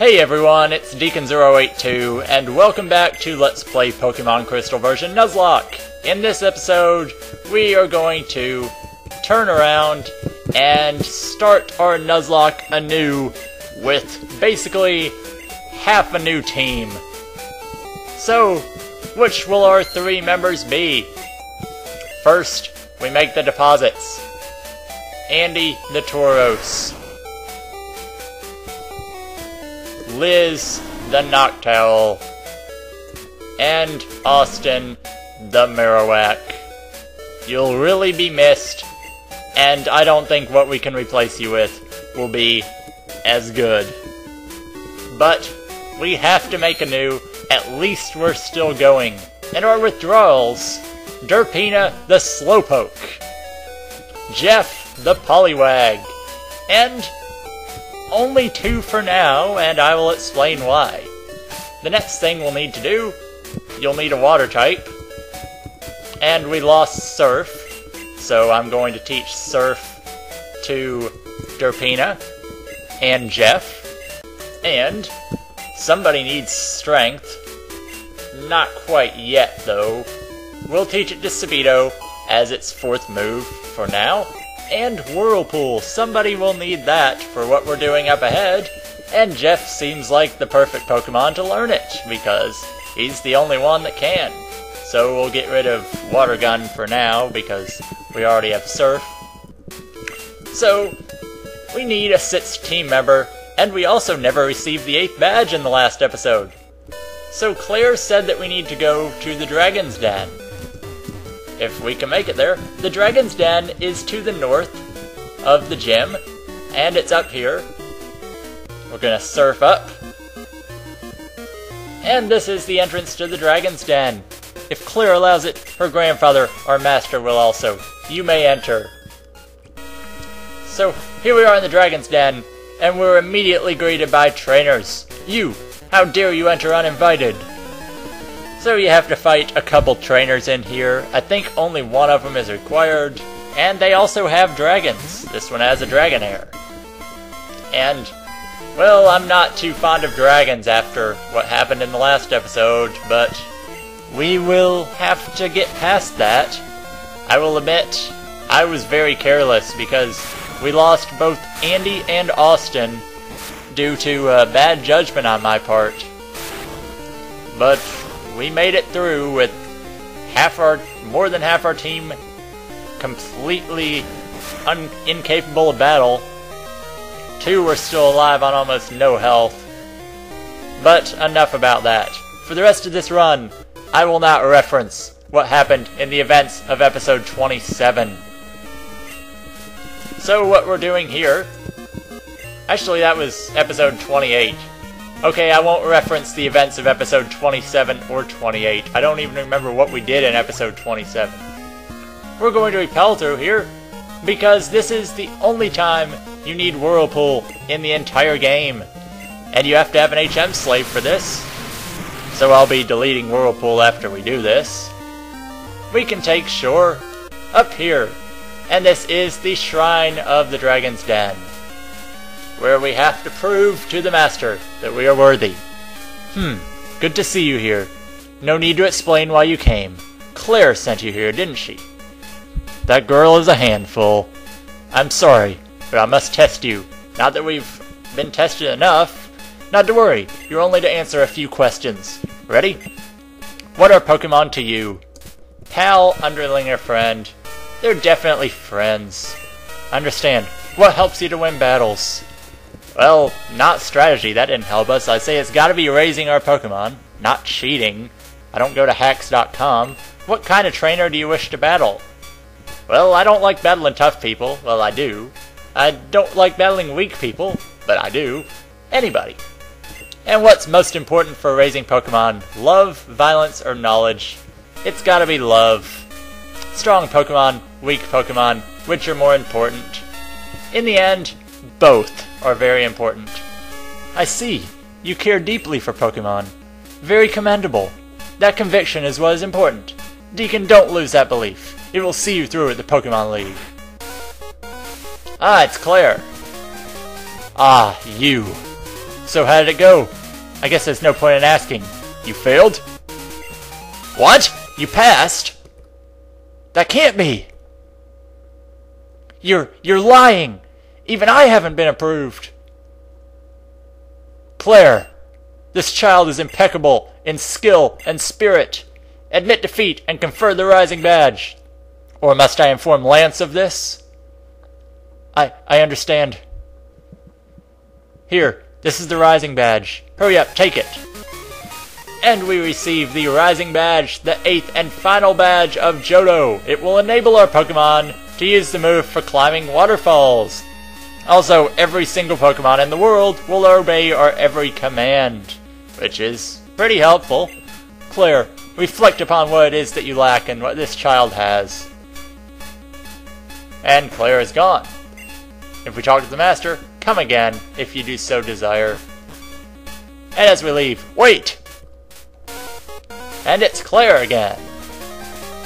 Hey everyone, it's Deacon082, and welcome back to Let's Play Pokemon Crystal version Nuzlocke. In this episode, we are going to turn around and start our Nuzlocke anew with basically half a new team. So, which will our three members be? First, we make the deposits. Andy the Tauros, Liz the Noctowl, and Austin the Marowak. You'll really be missed, and I don't think what we can replace you with will be as good. But we have to make a new, at least we're still going. And our withdrawals: Derpina the Slowpoke, Jeff the Poliwag, and only two for now, and I will explain why. The next thing we'll need to do, you'll need a water type, and we lost Surf, so I'm going to teach Surf to Derpina and Jeff, and somebody needs Strength. Not quite yet, though. We'll teach it to Speedo as its fourth move for now. And Whirlpool, somebody will need that for what we're doing up ahead, and Jeff seems like the perfect Pokemon to learn it, because he's the only one that can. So we'll get rid of Water Gun for now, because we already have Surf. So, we need a 6th team member, and we also never received the 8th badge in the last episode. So Claire said that we need to go to the Dragon's Den. If we can make it there. The Dragon's Den is to the north of the gym, and it's up here. We're gonna surf up. And this is the entrance to the Dragon's Den. If Claire allows it, her grandfather, our master, will also. You may enter. So, here we are in the Dragon's Den, and we're immediately greeted by trainers. You! How dare you enter uninvited? So you have to fight a couple trainers in here. I think only one of them is required. And they also have dragons. This one has a Dragonair. And, well, I'm not too fond of dragons after what happened in the last episode, but we will have to get past that. I will admit, I was very careless because we lost both Andy and Austin due to bad judgment on my part. But we made it through with more than half our team completely incapable of battle. 2 were still alive on almost no health. But enough about that. For the rest of this run, I will not reference what happened in the events of episode 27. So what we're doing here... Actually, that was episode 28. Okay, I won't reference the events of episode 27 or 28. I don't even remember what we did in episode 27. We're going to repel through here, because this is the only time you need Whirlpool in the entire game. And you have to have an HM slave for this. So I'll be deleting Whirlpool after we do this. We can take Shore up here. And this is the Shrine of the Dragon's Den, where we have to prove to the Master that we are worthy. Good to see you here. No need to explain why you came. Claire sent you here, didn't she? That girl is a handful. I'm sorry, but I must test you. Not that we've been tested enough. Not to worry, you're only to answer a few questions. Ready? What are Pokemon to you? Pal, underling, or friend? They're definitely friends. Understand. What helps you to win battles? Well, not strategy, that didn't help us. I say it's gotta be raising our Pokemon, not cheating. I don't go to hacks.com. What kind of trainer do you wish to battle? Well, I don't like battling tough people. Well, I do. I don't like battling weak people, but I do. Anybody. And what's most important for raising Pokemon? Love, violence, or knowledge? It's gotta be love. Strong Pokemon, weak Pokemon, which are more important? In the end, both are very important. I see. You care deeply for Pokemon. Very commendable. That conviction is what is important. Deacon, don't lose that belief. It will see you through at the Pokemon League. Ah, it's Claire. Ah, you. So how did it go? I guess there's no point in asking. You failed? What? You passed? That can't be! You're lying! Even I haven't been approved! Claire, this child is impeccable in skill and spirit. Admit defeat and confer the Rising Badge. Or must I inform Lance of this? I understand. Here, this is the Rising Badge. Hurry up, take it. And we receive the Rising Badge, the 8th and final badge of Johto. It will enable our Pokemon to use the move for climbing waterfalls. Also, every single Pokemon in the world will obey our every command, which is pretty helpful. Claire, reflect upon what it is that you lack and what this child has. And Claire is gone. If we talk to the Master, come again if you do so desire. And as we leave, wait! And it's Claire again.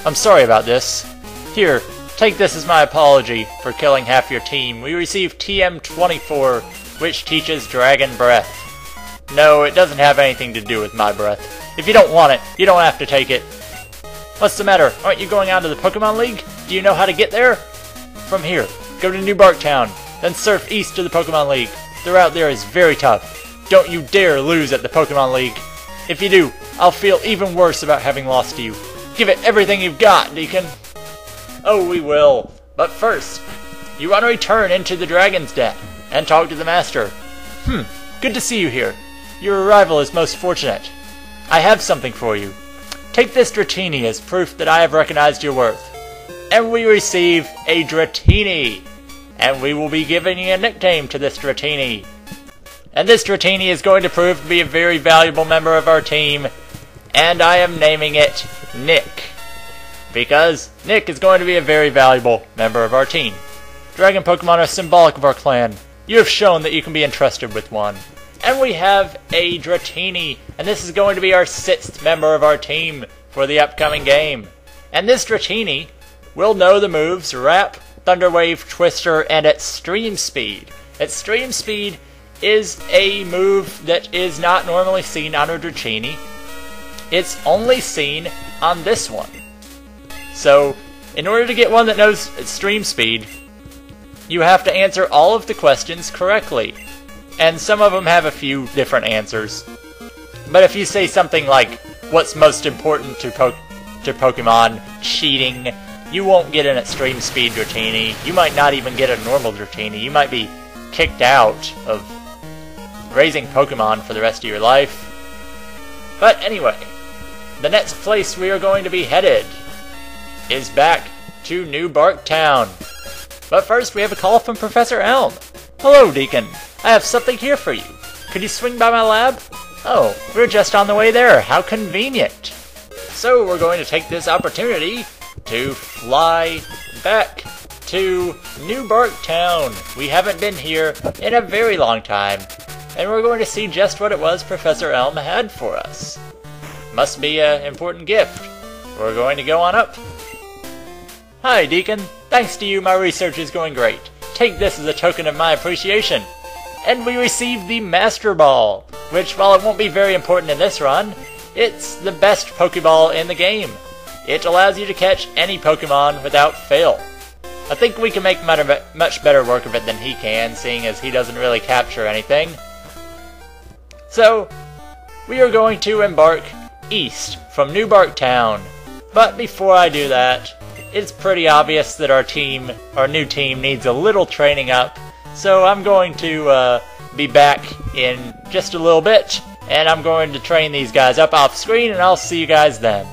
I'm sorry about this. Here, take this as my apology for killing half your team. We received TM24, which teaches Dragon Breath. No, it doesn't have anything to do with my breath. If you don't want it, you don't have to take it. What's the matter? Aren't you going out to the Pokemon League? Do you know how to get there? From here, go to New Bark Town, then surf east to the Pokemon League. The route there is very tough. Don't you dare lose at the Pokemon League. If you do, I'll feel even worse about having lost to you. Give it everything you've got, Deacon. Oh, we will. But first, you want to return into the Dragon's Den and talk to the Master. Good to see you here. Your arrival is most fortunate. I have something for you. Take this Dratini as proof that I have recognized your worth. And we receive a Dratini. And we will be giving you a nickname to this Dratini. And this Dratini is going to prove to be a very valuable member of our team. And I am naming it Nick. Because Nick is going to be a very valuable member of our team. Dragon Pokemon are symbolic of our clan. You have shown that you can be entrusted with one. And we have a Dratini. And this is going to be our 6th member of our team for the upcoming game. And this Dratini will know the moves Wrap, Thunder Wave, Twister, and Extreme Speed. Extreme Speed is a move that is not normally seen on a Dratini. It's only seen on this one. So, in order to get one that knows Extreme Speed, you have to answer all of the questions correctly. And some of them have a few different answers. But if you say something like, what's most important to Pokemon, cheating, you won't get an Extreme Speed Dratini. You might not even get a normal Dratini. You might be kicked out of raising Pokemon for the rest of your life. But anyway, the next place we are going to be headed is back to New Bark Town. But first we have a call from Professor Elm. Hello, Deacon. I have something here for you. Could you swing by my lab? Oh, we're just on the way there. How convenient. So we're going to take this opportunity to fly back to New Bark Town. We haven't been here in a very long time, and we're going to see just what it was Professor Elm had for us. Must be an important gift. We're going to go on up. Hi, Deacon. Thanks to you, my research is going great. Take this as a token of my appreciation. And we received the Master Ball, which, while it won't be very important in this run, it's the best Pokeball in the game. It allows you to catch any Pokemon without fail. I think we can make much better work of it than he can, seeing as he doesn't really capture anything. So, we are going to embark east from New Bark Town. But before I do that, it's pretty obvious that our new team needs a little training up. So I'm going to be back in just a little bit, and I'm going to train these guys up off screen, and I'll see you guys then.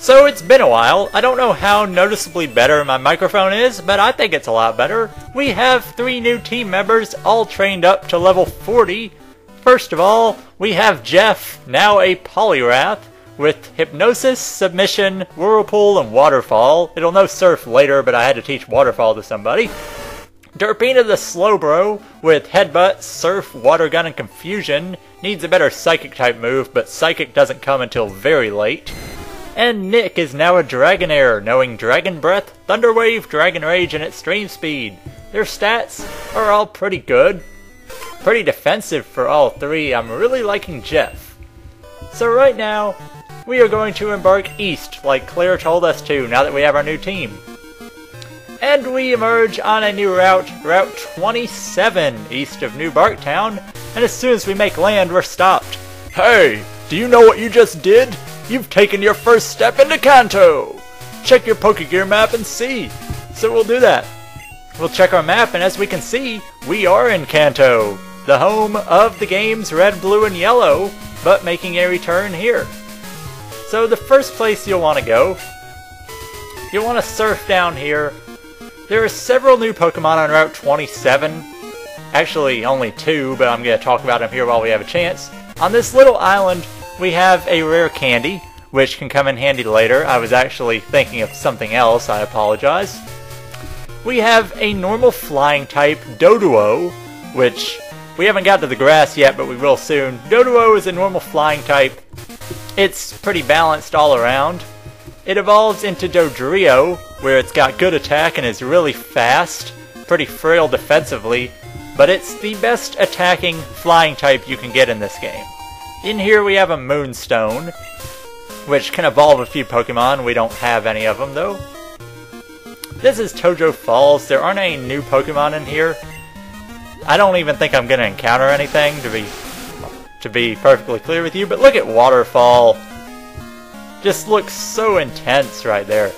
So it's been a while. I don't know how noticeably better my microphone is, but I think it's a lot better. We have 3 new team members, all trained up to level 40. First of all, we have Jeff, now a Polyrath, with Hypnosis, Submission, Whirlpool, and Waterfall. It'll know Surf later, but I had to teach Waterfall to somebody. Derpina the Slowbro, with Headbutt, Surf, Water Gun, and Confusion. Needs a better Psychic type move, but Psychic doesn't come until very late. And Nick is now a Dragonair, knowing Dragon Breath, Thunder Wave, Dragon Rage, and Extreme Speed. Their stats are all pretty good. Pretty defensive for all 3. I'm really liking Jeff. So right now, we are going to embark east, like Claire told us to, now that we have our new team. And we emerge on a new route, Route 27, east of New Barktown, and as soon as we make land, we're stopped. Hey, do you know what you just did? You've taken your first step into Kanto! Check your Pokegear map and see. So we'll do that. We'll check our map, and as we can see, we are in Kanto, the home of the games Red, Blue, and Yellow, but making a return here. So the first place you'll want to go, you'll want to surf down here. There are several new Pokemon on Route 27. Actually, only 2, but I'm going to talk about them here while we have a chance. On this little island, we have a rare candy, which can come in handy later. I was actually thinking of something else, I apologize. We have a normal flying type, Doduo, which we haven't got to the grass yet, but we will soon. Doduo is a normal flying type. It's pretty balanced all around. It evolves into Dodrio, where it's got good attack and is really fast, pretty frail defensively, but it's the best attacking flying type you can get in this game. In here we have a Moonstone, which can evolve a few Pokemon. We don't have any of them though. This is Tojo Falls. There aren't any new Pokemon in here. I don't even think I'm going to encounter anything, to be perfectly clear with you, but look at Waterfall. Just looks so intense right there.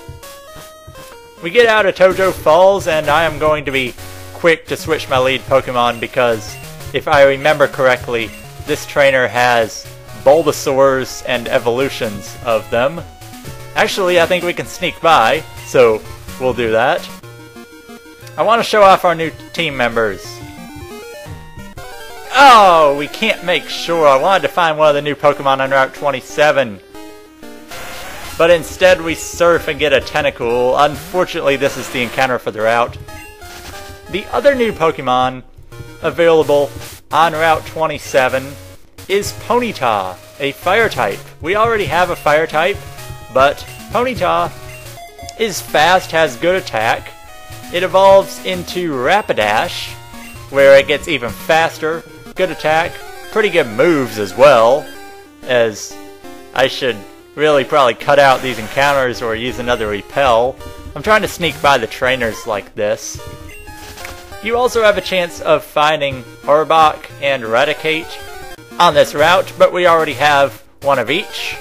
We get out of Tojo Falls, and I am going to be quick to switch my lead Pokemon because, if I remember correctly, this trainer has Bulbasaurs and evolutions of them. Actually, I think we can sneak by, so we'll do that. I want to show off our new team members. Oh, we can't make sure. I wanted to find one of the new Pokemon on Route 27. But instead we surf and get a Tentacool. Unfortunately, this is the encounter for the route. The other new Pokemon available on Route 27 is Ponyta, a Fire type. We already have a Fire type, but Ponyta is fast, has good attack. It evolves into Rapidash, where it gets even faster, good attack, pretty good moves as well, as I should really probably cut out these encounters or use another repel. I'm trying to sneak by the trainers like this. You also have a chance of finding Arbok and Raticate on this route, but we already have one of each.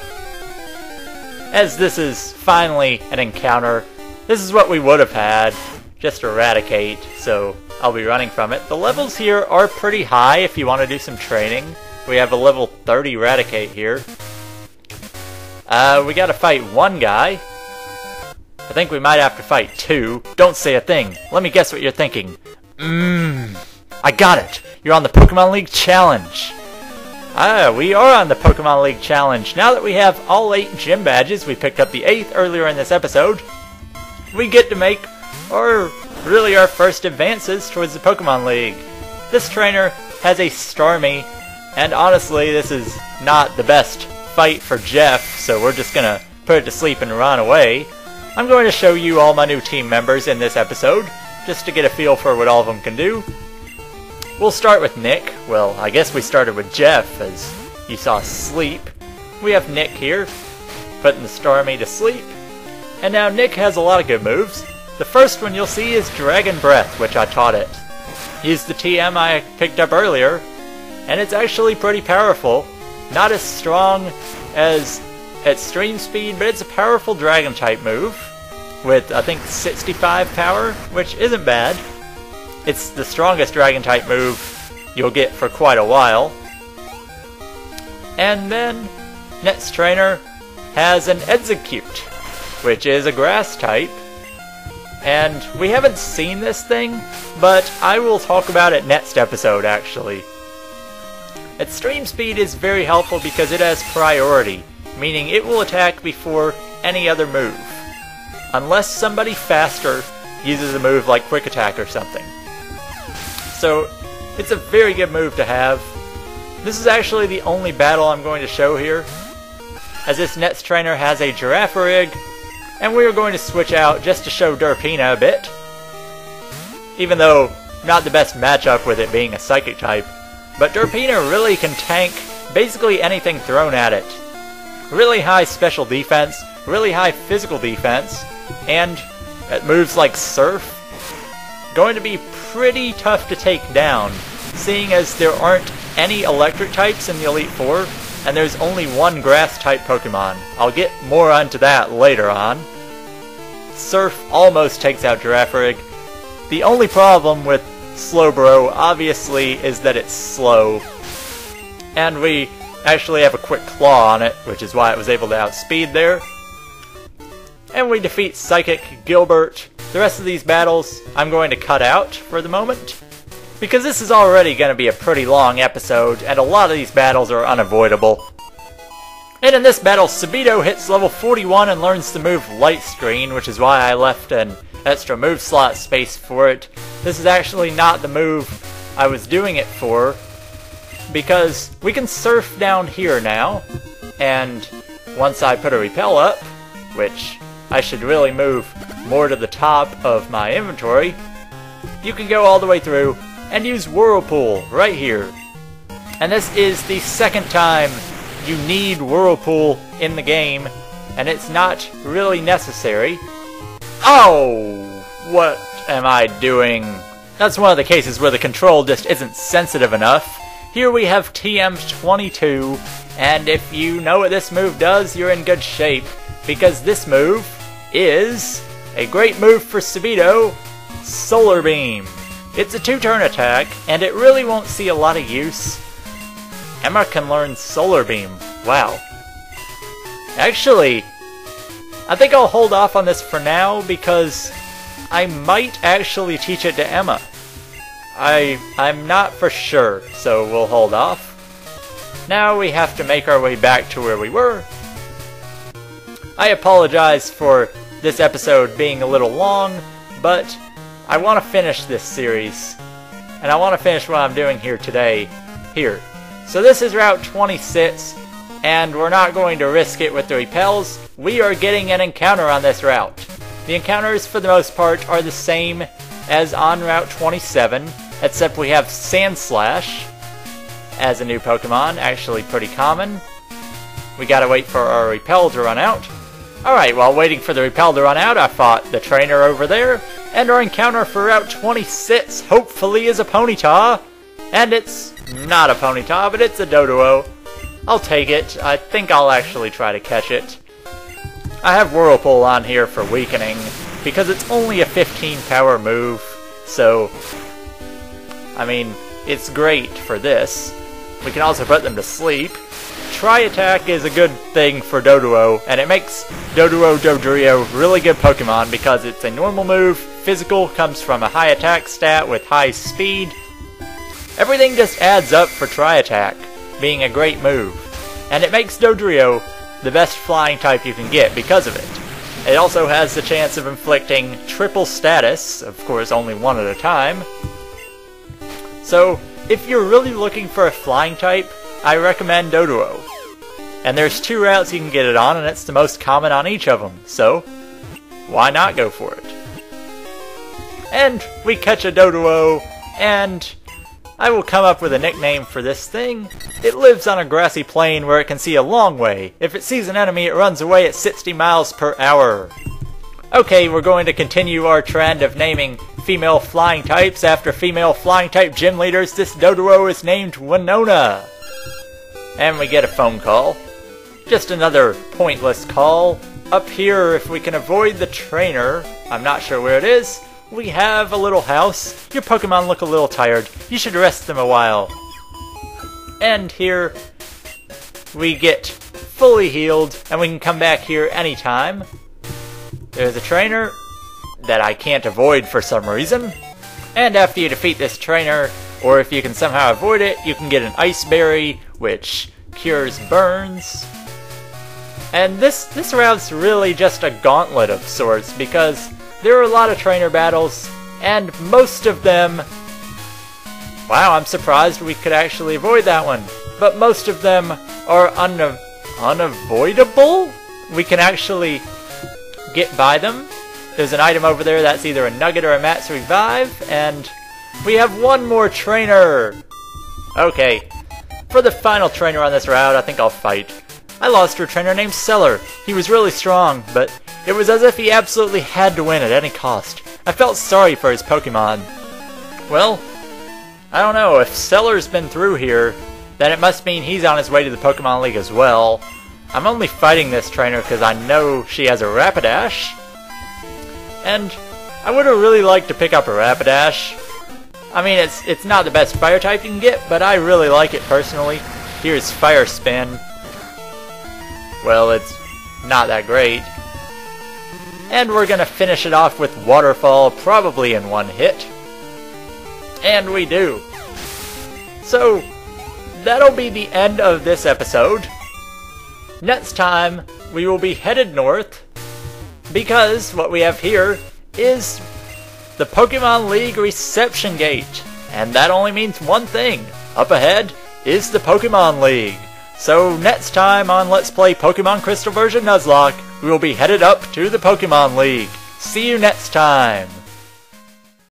As this is finally an encounter, this is what we would have had, just Raticate, so I'll be running from it. The levels here are pretty high if you want to do some training. We have a level 30 Raticate here. We gotta fight one guy. I think we might have to fight 2. Don't say a thing. Let me guess what you're thinking. I got it. You're on the Pokemon League Challenge. We are on the Pokemon League Challenge. Now that we have all 8 gym badges, we picked up the 8th earlier in this episode, we get to make our first advances towards the Pokemon League. This trainer has a Starmie, and honestly, this is not the best fight for Jeff, so we're just gonna put it to sleep and run away. I'm going to show you all my new team members in this episode, just to get a feel for what all of them can do. We'll start with Nick. Well, I guess we started with Jeff, as you saw sleep. We have Nick here, putting the Starmie to sleep. And now Nick has a lot of good moves. The first one you'll see is Dragon Breath, which I taught it. Used the TM I picked up earlier, and it's actually pretty powerful. Not as strong as Extreme Speed, but it's a powerful Dragon type move with, I think, 65 power, which isn't bad. It's the strongest Dragon type move you'll get for quite a while. And then, next trainer has an Execute, which is a grass type. And we haven't seen this thing, but I will talk about it next episode, actually. Extreme Speed is very helpful because it has priority, meaning it will attack before any other move, unless somebody faster uses a move like Quick Attack or something. So, it's a very good move to have. This is actually the only battle I'm going to show here, as this next trainer has a Giraffe Rig, and we are going to switch out just to show Derpina a bit. Even though, not the best matchup with it being a Psychic type, but Derpina really can tank basically anything thrown at it. Really high special defense, really high physical defense, and at moves like Surf, going to be pretty tough to take down, seeing as there aren't any electric types in the Elite Four, and there's only one grass type Pokemon. I'll get more onto that later on. Surf almost takes out Giraffe Rig. The only problem with Slowbro, obviously, is that it's slow. And we actually have a quick claw on it, which is why it was able to outspeed there. And we defeat Psychic Gilbert. The rest of these battles I'm going to cut out for the moment, because this is already going to be a pretty long episode, and a lot of these battles are unavoidable. And in this battle, Sabito hits level 41 and learns the move Light Screen, which is why I left an extra move slot space for it. This is actually not the move I was doing it for, because we can Surf down here now, and once I put a Repel up, which I should really move more to the top of my inventory, you can go all the way through and use Whirlpool right here. And this is the second time you need Whirlpool in the game, and it's not really necessary. Oh! What am I doing? That's one of the cases where the control just isn't sensitive enough. Here we have TM22, and if you know what this move does, you're in good shape, because this move is a great move for Sabito, Solar Beam. It's a 2-turn attack, and it really won't see a lot of use. Emma can learn Solar Beam. Wow. Actually, I think I'll hold off on this for now, because I might actually teach it to Emma. I'm not for sure, so we'll hold off. Now we have to make our way back to where we were. I apologize for this episode being a little long, but I want to finish this series, and I want to finish what I'm doing here today, here. So this is Route 26, and we're not going to risk it with the repels. We are getting an encounter on this route. The encounters, for the most part, are the same as on Route 27, except we have Sandslash as a new Pokemon, actually pretty common. We gotta wait for our repel to run out. Alright, while waiting for the repel to run out, I fought the trainer over there, and our encounter for Route 26 hopefully is a Ponyta. And it's not a Ponyta, but it's a Doduo. I'll take it. I think I'll actually try to catch it. I have Whirlpool on here for weakening, because it's only a 15 power move, so I mean, it's great for this. We can also put them to sleep. Tri-Attack is a good thing for Doduo, and it makes Doduo Dodrio really good Pokemon because it's a normal move, physical, comes from a high attack stat with high speed. Everything just adds up for Tri-Attack being a great move, and it makes Dodrio the best flying type you can get because of it. It also has the chance of inflicting triple status, of course only one at a time. So, if you're really looking for a flying type, I recommend Doduo. And there's 2 routes you can get it on, and it's the most common on each of them, so why not go for it? And we catch a Doduo, and I will come up with a nickname for this thing. It lives on a grassy plain where it can see a long way. If it sees an enemy, it runs away at 60 miles per hour. Okay, we're going to continue our trend of naming female flying types after female flying type gym leaders. This Doduo is named Winona. And we get a phone call. Just another pointless call. Up here, if we can avoid the trainer, I'm not sure where it is, we have a little house. Your Pokemon look a little tired. You should rest them a while. And here, we get fully healed, and we can come back here anytime. there's a trainer that I can't avoid for some reason. And after you defeat this trainer, or if you can somehow avoid it, you can get an ice berry, which cures burns. And this route's really just a gauntlet of sorts, because there are a lot of trainer battles, and most of them... Wow, I'm surprised we could actually avoid that one. But most of them are unavoidable? We can actually get by them. There's an item over there that's either a nugget or a Matt's Revive, and we have one more trainer! Okay, for the final trainer on this route, I think I'll fight. I lost to a trainer named Seller. He was really strong, but it was as if he absolutely had to win at any cost. I felt sorry for his Pokemon. Well, I don't know, if Seller's been through here, then it must mean he's on his way to the Pokemon League as well. I'm only fighting this trainer because I know she has a Rapidash. And I would have really liked to pick up a Rapidash. I mean, it's not the best fire type you can get, but I really like it personally. Here's Fire Spin. Well, it's not that great. And we're gonna finish it off with Waterfall, probably in one hit. And we do. So, that'll be the end of this episode. Next time, we will be headed north, because what we have here is the Pokemon League Reception Gate. And that only means one thing. Up ahead is the Pokemon League. So next time on Let's Play Pokemon Crystal version Nuzlocke, we will be headed up to the Pokemon League. See you next time!